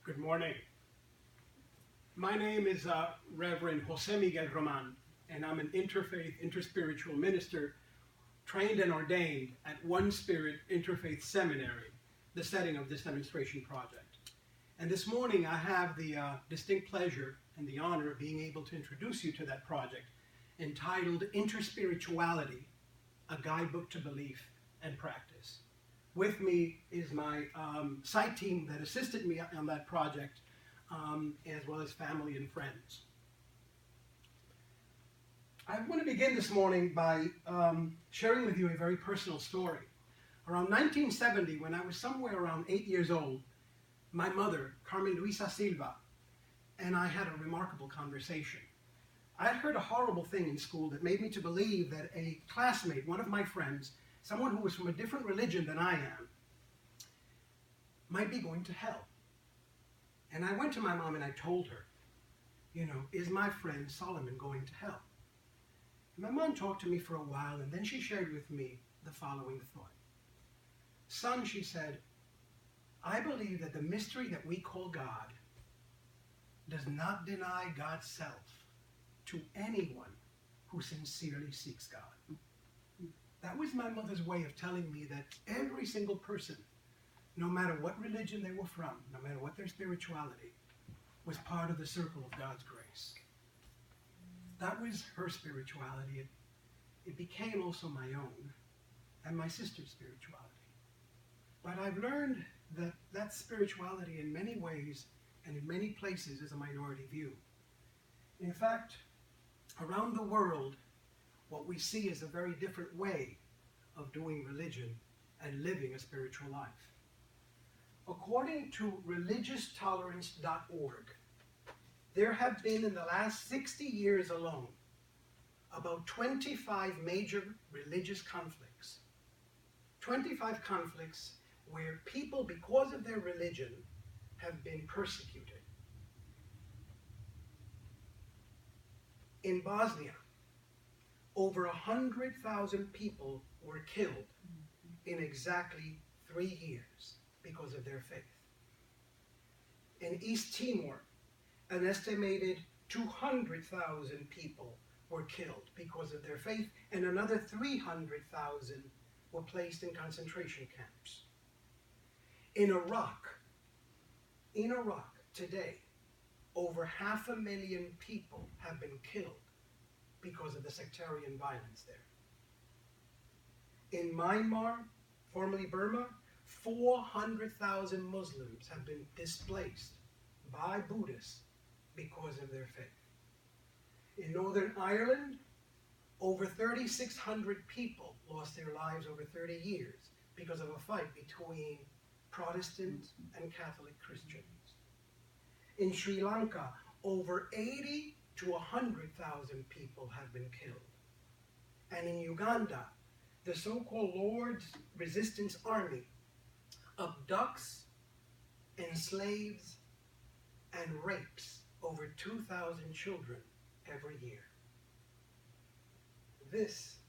Good morning. My name is Reverend José M. Román, and I'm an interfaith, interspiritual minister trained and ordained at One Spirit Interfaith Seminary, the setting of this demonstration project. And this morning I have the distinct pleasure and the honor of being able to introduce you to that project entitled Interspirituality, a Guidebook to Belief and Practice. With me is my site team that assisted me on that project, as well as family and friends. I want to begin this morning by sharing with you a very personal story. Around 1970, when I was somewhere around 8 years old, my mother, Carmen Luisa Silva, and I had a remarkable conversation. I had heard a horrible thing in school that made me to believe that a classmate, one of my friends, someone who was from a different religion than I am, might be going to hell. And I went to my mom and I told her, is my friend Solomon going to hell? And my mom talked to me for a while, and then she shared with me the following thought. Son, she said, I believe that the mystery that we call God does not deny God's self to anyone who sincerely seeks God. That was my mother's way of telling me that every single person, no matter what religion they were from, no matter what their spirituality, was part of the circle of God's grace. That was her spirituality. It became also my own and my sister's spirituality. But I've learned that that spirituality in many ways and in many places is a minority view. In fact, around the world, what we see is a very different way of doing religion and living a spiritual life. According to religioustolerance.org, there have been in the last 60 years alone about 25 major religious conflicts. 25 conflicts where people, because of their religion, have been persecuted. In Bosnia, over 100,000 people were killed in exactly 3 years because of their faith. In East Timor, an estimated 200,000 people were killed because of their faith, and another 300,000 were placed in concentration camps. In Iraq today, over 500,000 people have been killed because of the sectarian violence there. In Myanmar, formerly Burma, 400,000 Muslims have been displaced by Buddhists because of their faith. In Northern Ireland, over 3,600 people lost their lives over 30 years because of a fight between Protestant and Catholic Christians. In Sri Lanka, over 80 to 100,000 people have been killed. And in Uganda, the so-called Lord's Resistance Army abducts, enslaves, and rapes over 2,000 children every year. This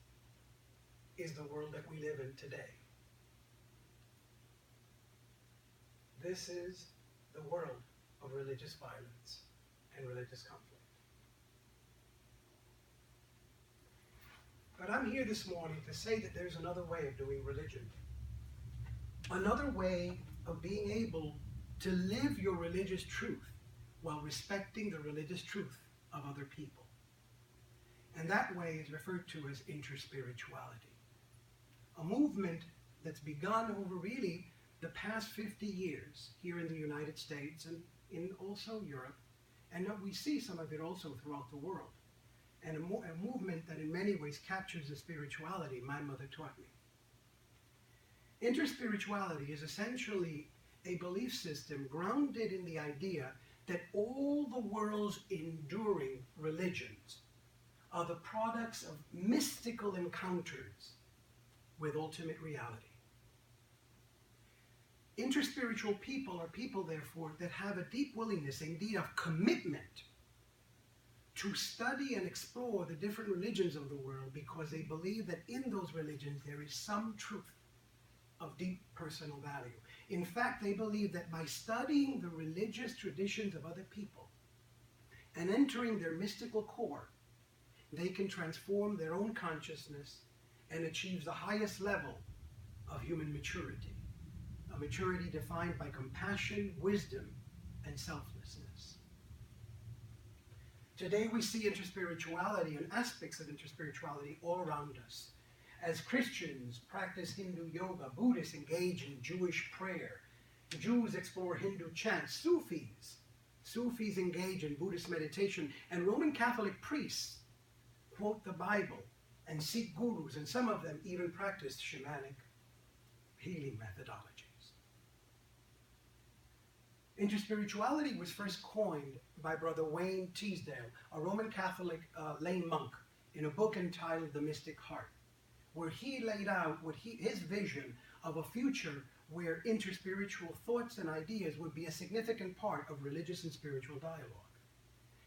is the world that we live in today. This is the world of religious violence and religious conflict. But I'm here this morning to say that there's another way of doing religion. Another way of being able to live your religious truth while respecting the religious truth of other people. And that way is referred to as interspirituality. A movement that's begun over really the past 50 years here in the United States and in also Europe, and we see some of it also throughout the world. And a movement that in many ways captures the spirituality my mother taught me. Interspirituality is essentially a belief system grounded in the idea that all the world's enduring religions are the products of mystical encounters with ultimate reality. Interspiritual people are people, therefore, that have a deep willingness, indeed of commitment, to study and explore the different religions of the world because they believe that in those religions there is some truth of deep personal value. In fact, they believe that by studying the religious traditions of other people and entering their mystical core, they can transform their own consciousness and achieve the highest level of human maturity, a maturity defined by compassion, wisdom, and selflessness. Today we see interspirituality and aspects of interspirituality all around us. As Christians practice Hindu yoga, Buddhists engage in Jewish prayer, Jews explore Hindu chants, Sufis engage in Buddhist meditation, and Roman Catholic priests quote the Bible and seek gurus, and some of them even practice shamanic healing methodologies. Interspirituality was first coined by Brother Wayne Teasdale, a Roman Catholic lay monk, in a book entitled The Mystic Heart, where he laid out his vision of a future where interspiritual thoughts and ideas would be a significant part of religious and spiritual dialogue.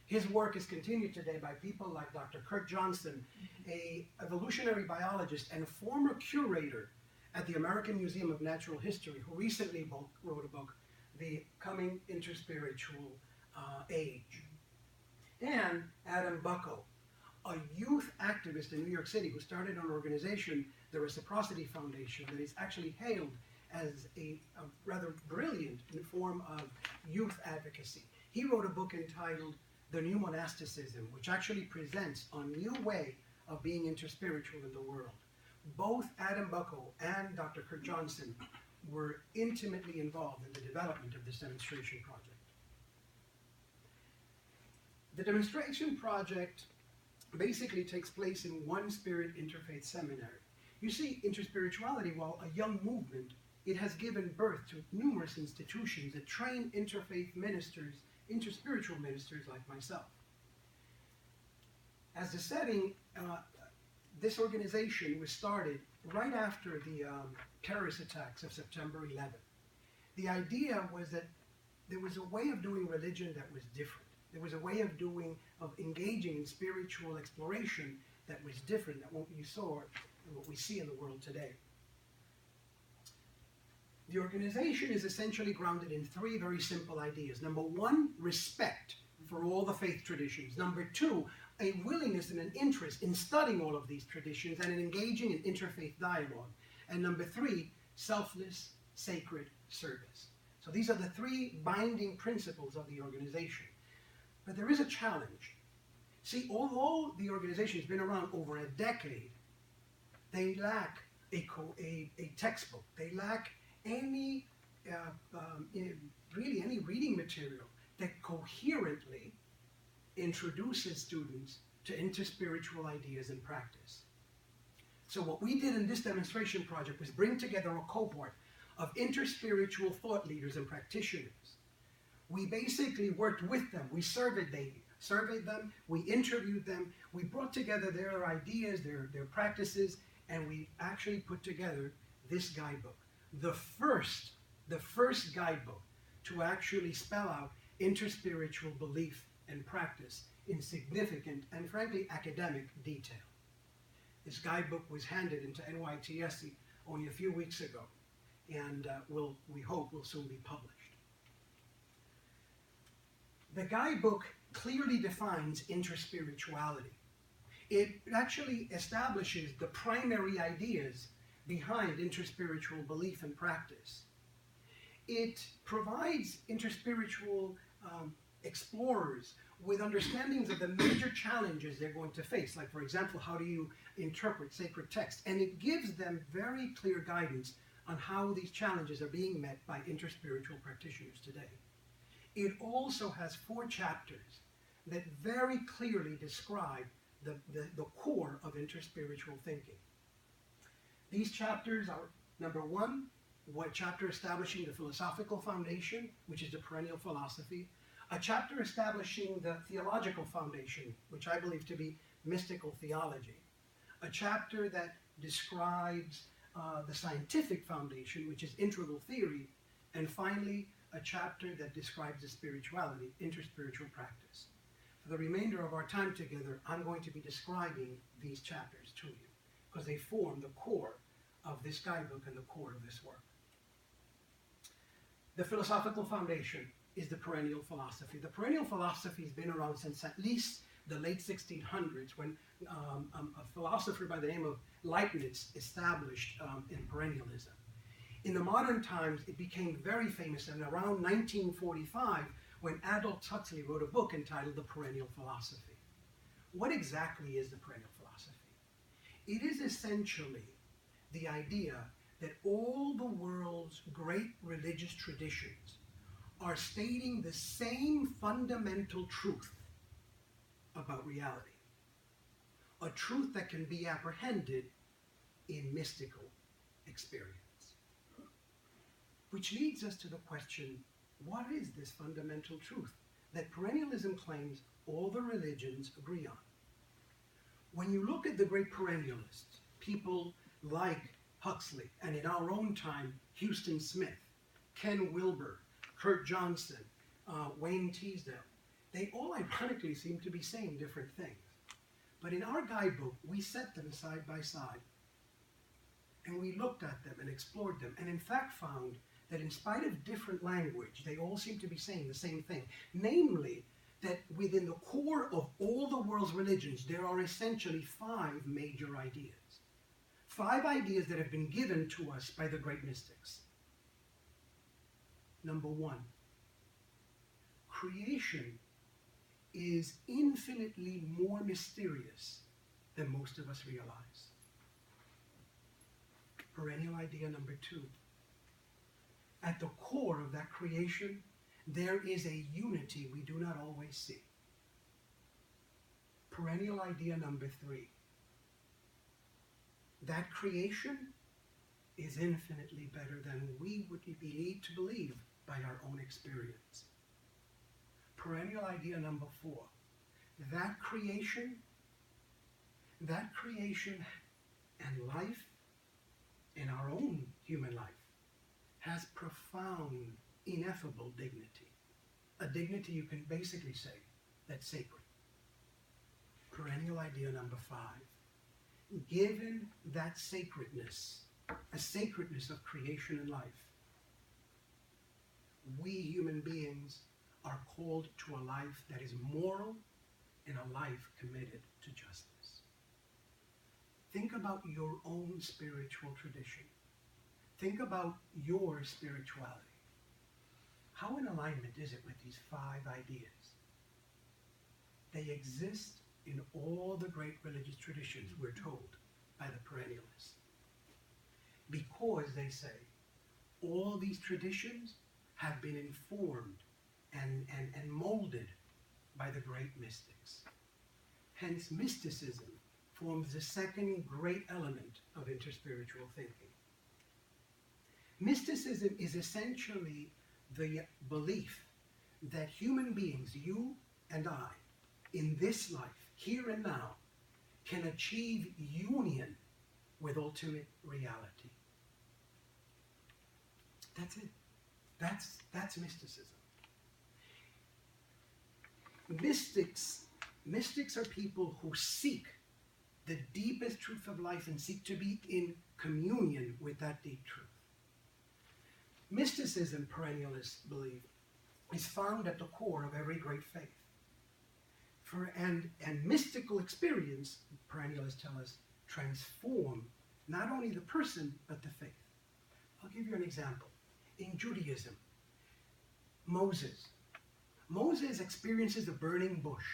His work is continued today by people like Dr. Kurt Johnson, an evolutionary biologist and former curator at the American Museum of Natural History, who recently wrote a book, The Coming Interspiritual Age. And Adam Bucko, a youth activist in New York City who started an organization, the Reciprocity Foundation, that is actually hailed as a rather brilliant form of youth advocacy. He wrote a book entitled The New Monasticism, which actually presents a new way of being interspiritual in the world. Both Adam Bucko and Dr. Kurt Johnson were intimately involved in the development of this demonstration project. The demonstration project basically takes place in One Spirit Interfaith Seminary. You see, interspirituality, while a young movement, it has given birth to numerous institutions that train interfaith ministers, interspiritual ministers like myself. As the setting, this organization was started right after the terrorist attacks of September 11th. The idea was that there was a way of doing religion that was different. There was a way of engaging in spiritual exploration that was different than what you saw and what we see in the world today. The organization is essentially grounded in three very simple ideas. Number one, respect for all the faith traditions. Number two, a willingness and an interest in studying all of these traditions and in engaging in interfaith dialogue. And number three, selfless, sacred service. So these are the three binding principles of the organization. But there is a challenge. See, although the organization has been around over a decade, they lack a textbook. They lack any reading material that coherently introduces students to interspiritual ideas and practice. So what we did in this demonstration project was bring together a cohort of interspiritual thought leaders and practitioners. We basically worked with them. We surveyed them, we interviewed them, we brought together their ideas, their practices, and we actually put together this guidebook. The first guidebook to actually spell out interspiritual belief and practice in significant and frankly academic detail. This guidebook was handed into NYTSC only a few weeks ago, and we hope will soon be published. The guidebook clearly defines interspirituality. It actually establishes the primary ideas behind interspiritual belief and practice. It provides interspiritual explorers with understandings of the major challenges they're going to face, like, for example, how do you interpret sacred text? And it gives them very clear guidance on how these challenges are being met by interspiritual practitioners today. It also has 4 chapters that very clearly describe the core of interspiritual thinking. These chapters are, number 1, one chapter establishing the philosophical foundation, which is the perennial philosophy. A chapter establishing the theological foundation, which I believe to be mystical theology. A chapter that describes the scientific foundation, which is integral theory. And finally, a chapter that describes the spirituality, interspiritual practice. For the remainder of our time together, I'm going to be describing these chapters to you, because they form the core of this guidebook and the core of this work. The philosophical foundation is the perennial philosophy. The perennial philosophy has been around since at least the late 1600s, when a philosopher by the name of Leibniz established in perennialism. In the modern times, it became very famous in around 1945 when Aldous Huxley wrote a book entitled The Perennial Philosophy. What exactly is the perennial philosophy? It is essentially the idea that all the world's great religious traditions are stating the same fundamental truth about reality. A truth that can be apprehended in mystical experience. Which leads us to the question, what is this fundamental truth that perennialism claims all the religions agree on? When you look at the great perennialists, people like Huxley, and in our own time, Houston Smith, Ken Wilber, Kurt Johnson, Wayne Teasdale, they all ironically seem to be saying different things. But in our guidebook, we set them side by side. And we looked at them and explored them, and in fact found that in spite of different language, they all seem to be saying the same thing. Namely, that within the core of all the world's religions, there are essentially 5 major ideas. 5 ideas that have been given to us by the great mystics. Number 1, creation is infinitely more mysterious than most of us realize. Perennial idea number 2. At the core of that creation, there is a unity we do not always see. Perennial idea number 3. That creation is infinitely better than we would need to believe by our own experience. Perennial idea number 4. That creation and life in our own human life has profound, ineffable dignity. A dignity you can basically say that's sacred. Perennial idea number 5. Given that sacredness, a sacredness of creation and life, we human beings are called to a life that is moral and a life committed to justice. Think about your own spiritual tradition. Think about your spirituality. How in alignment is it with these 5 ideas? They exist in all the great religious traditions, we're told by the perennialists. Because, they say, all these traditions have been informed and molded by the great mystics. Hence, mysticism forms the second great element of interspiritual thinking. Mysticism is essentially the belief that human beings, you and I, in this life, here and now, can achieve union with ultimate reality. That's it. That's mysticism. Mystics are people who seek the deepest truth of life and seek to be in communion with that deep truth. Mysticism, perennialists believe, is found at the core of every great faith. And mystical experience, perennialists tell us, transform not only the person, but the faith. I'll give you an example. In Judaism, Moses experiences a burning bush,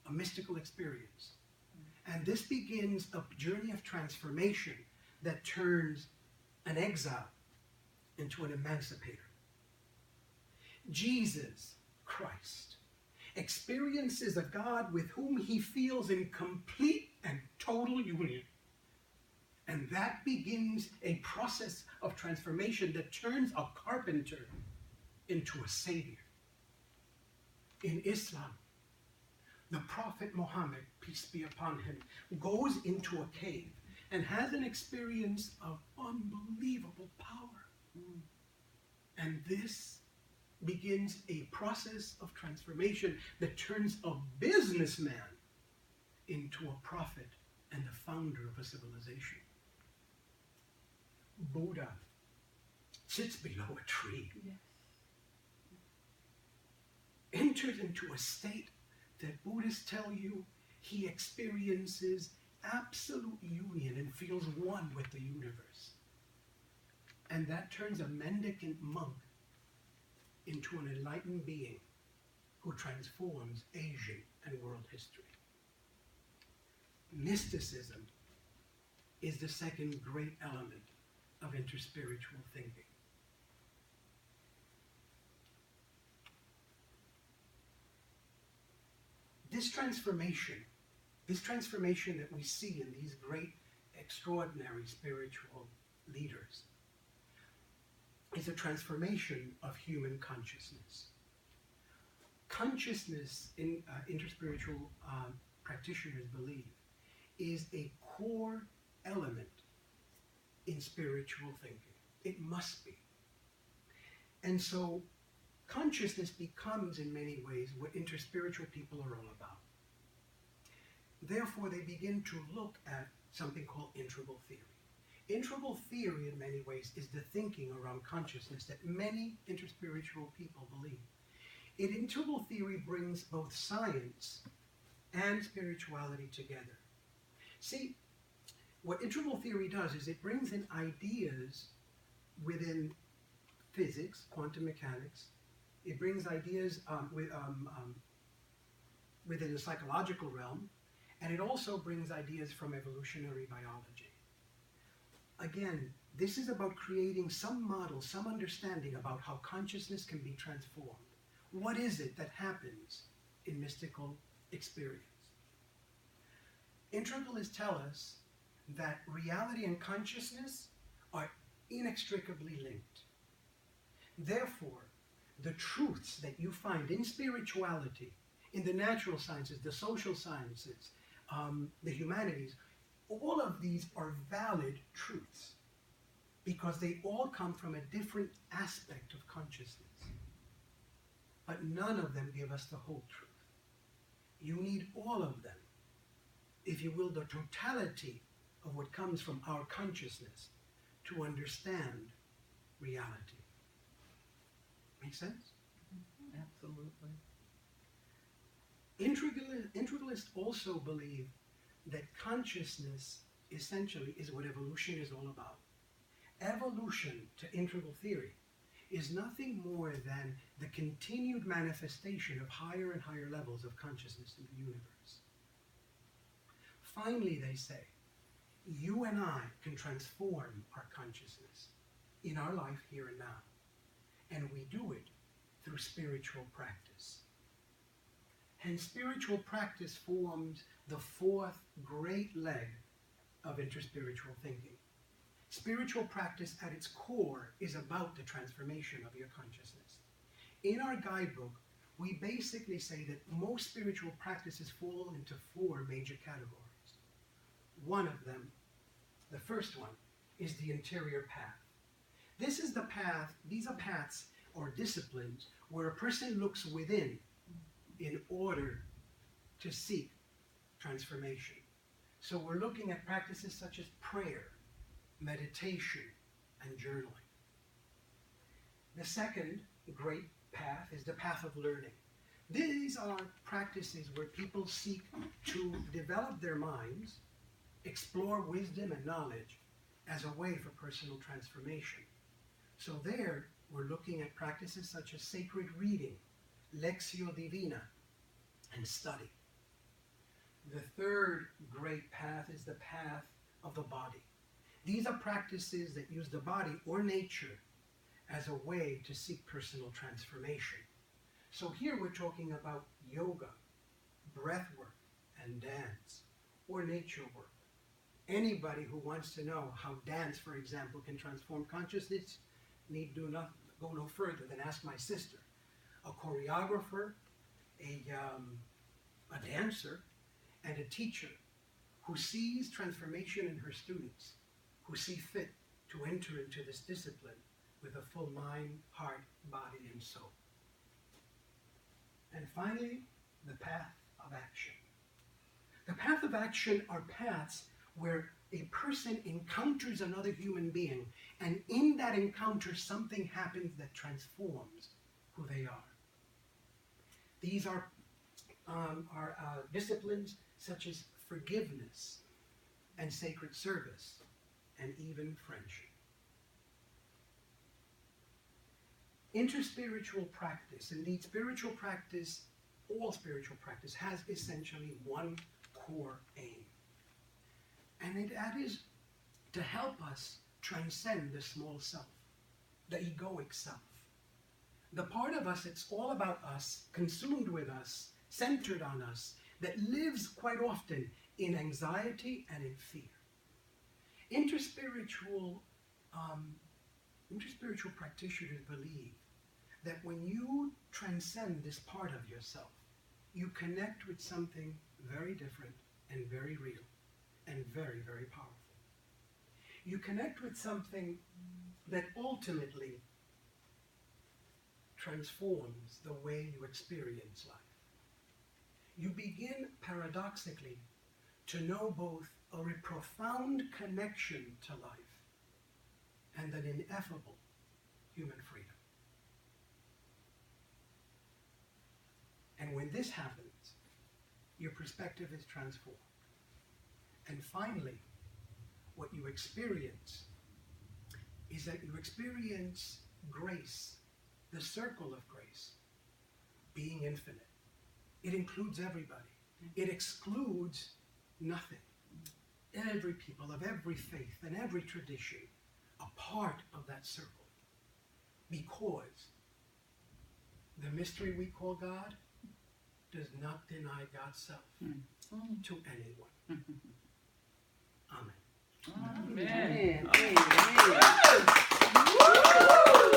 a mystical experience. And this begins a journey of transformation that turns an exile into an emancipator. Jesus Christ experiences a God with whom he feels in complete and total union. And that begins a process of transformation that turns a carpenter into a savior. In Islam, the Prophet Muhammad, peace be upon him, goes into a cave and has an experience of unbelievable power. And this begins a process of transformation that turns a businessman into a prophet and the founder of a civilization. Buddha sits below a tree enters into a state that Buddhists tell you he experiences absolute union and feels one with the universe. And that turns a mendicant monk into an enlightened being who transforms Asian and world history. Mysticism is the second great element of interspiritual thinking. This transformation that we see in these great, extraordinary spiritual leaders is a transformation of human consciousness. Consciousness, in interspiritual practitioners believe, is a core element in spiritual thinking. It must be. And so consciousness becomes, in many ways, what interspiritual people are all about. Therefore, they begin to look at something called integral theory. Integral theory, in many ways, is the thinking around consciousness that many interspiritual people believe. Integral theory brings both science and spirituality together. See, what integral theory does is it brings in ideas within physics, quantum mechanics. It brings ideas within the psychological realm, and it also brings ideas from evolutionary biology. Again, this is about creating some model, some understanding about how consciousness can be transformed. What is it that happens in mystical experience? Integralists tell us that reality and consciousness are inextricably linked. Therefore, the truths that you find in spirituality, in the natural sciences, the social sciences, the humanities, all of these are valid truths because they all come from a different aspect of consciousness. But none of them give us the whole truth. You need all of them, if you will, the totality of what comes from our consciousness to understand reality. Make sense? Absolutely. Integralists also believe that consciousness essentially is what evolution is all about. Evolution, to integral theory, is nothing more than the continued manifestation of higher and higher levels of consciousness in the universe. Finally, they say, you and I can transform our consciousness in our life here and now. And we do it through spiritual practice. And spiritual practice forms the fourth great leg of interspiritual thinking. Spiritual practice at its core is about the transformation of your consciousness. In our guidebook, we basically say that most spiritual practices fall into four major categories. One of them, the first one, is the interior path. This is the path, these are paths or disciplines where a person looks within in order to seek transformation. So we're looking at practices such as prayer, meditation, and journaling. The second great path is the path of learning. These are practices where people seek to develop their minds, explore wisdom and knowledge as a way for personal transformation. So there, we're looking at practices such as sacred reading, Lectio Divina, and study. The third great path is the path of the body. These are practices that use the body or nature as a way to seek personal transformation. So here we're talking about yoga, breath work, and dance, or nature work. Anybody who wants to know how dance, for example, can transform consciousness need go no further than ask my sister, a choreographer, a dancer, and a teacher who sees transformation in her students, who see fit to enter into this discipline with a full mind, heart, body, and soul. And finally, the path of action. The path of action are paths where a person encounters another human being, and in that encounter something happens that transforms who they are. These are disciplines such as forgiveness and sacred service and even friendship. Interspiritual practice, indeed spiritual practice, all spiritual practice has essentially one core aim. And that is to help us transcend the small self, the egoic self. The part of us that's all about us, consumed with us, centered on us, that lives quite often in anxiety and in fear. Interspiritual practitioners believe that when you transcend this part of yourself, you connect with something very different and very real and very, very powerful. You connect with something that ultimately transforms the way you experience life. You begin, paradoxically, to know both a profound connection to life and an ineffable human freedom. And when this happens, your perspective is transformed. And finally, what you experience is that you experience grace, the circle of grace, being infinite. It includes everybody. It excludes nothing. Every people of every faith and every tradition, a part of that circle. Because the mystery we call God does not deny God's self to anyone. Amen. Amen. Amen. Amen.